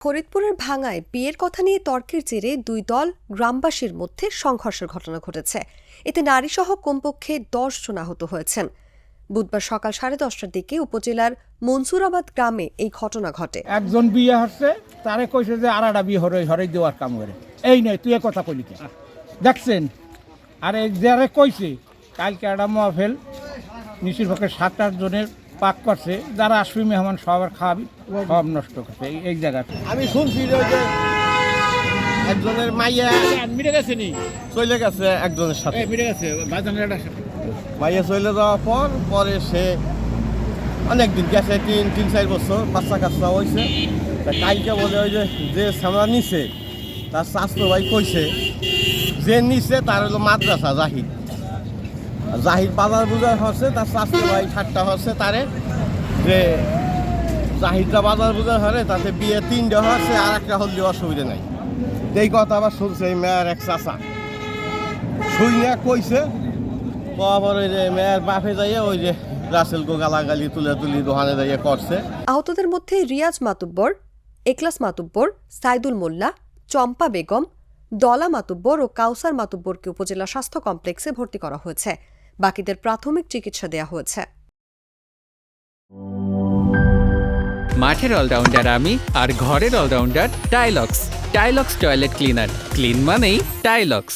ফরিদপুরের ভাঙ্গায় বিয়ের কথা নিয়ে তর্কের জেরে দুই দল গ্রামবাসীর মধ্যে সংঘর্ষের ঘটনা ঘটেছে। এতে নারীসহ কমপক্ষে 10 জন আহত হয়েছেন। বুধবার সকাল 10:30টার দিকে উপজেলার মনসুরাবাদ গ্রামে এই ঘটনা ঘটে। একজন বিয়ে হচ্ছে, তারে কইছে যে আরাটা বিয়ে হরে দেওয়ার কাম করে। এই নয় তুই কথা কইলি কে দেখছেন? আর এই যারে কইছে কালকে একটা মহফিল নিশির পক্ষে 7-8 জনের পাক করছে, যারা আসবি মেহমান সবার খাওয়াবি সব নষ্ট করছে এই জায়গাটা। আমি শুনছি যে একজনের মাইয়া মিটে গেছে নি চলে গেছে একজনের সাথে, মিটে গেছে মাইয়া চলে যাওয়ার পরে সে অনেকদিন গেছে, 3-4 বছর বাচ্চা কাচ্চা হয়েছে। তা কালকে বলে ওই যে সামরা নিছে তার স্বাস্থ্য ভাই কইছে যে নিছে তার হলো মাদ্রাসা জাহিদ বাজার বুজার হচ্ছে, তার স্বাস্থ্য ভাই ঠাট্টা হচ্ছে তারে যে জাহিদরা বাজার বুজার হলে তাতে বিয়ে 3টা হচ্ছে, আর একটা হলে অসুবিধা নাই। এই কথা আবার শুনছে এই মেয়ের এক চাচা শুইয়া কইছে, আবার ওই যে মেয়ের বাপে যাইয়া ওই যে রাসেলকে গালাগালি তুলি দোকানে যাইয়া করছে। আহতদের মধ্যে রিয়াজ মাতুব্বর, এখলাস মাতুব্বর, সাইদুল মোল্লা, চম্পা বেগম, দলা মাতুব্বর ও কাউসার মাতুব্বরকে উপজেলা স্বাস্থ্য কমপ্লেক্সে ভর্তি করা হয়েছে। বাকিদের প্রাথমিক চিকিৎসা দেওয়া হয়েছে। মাঠের অলরাউন্ডার আমি, আর ঘরের allrounder Tilex. Tilex toilet cleaner, clean মানেই টাইলক্স।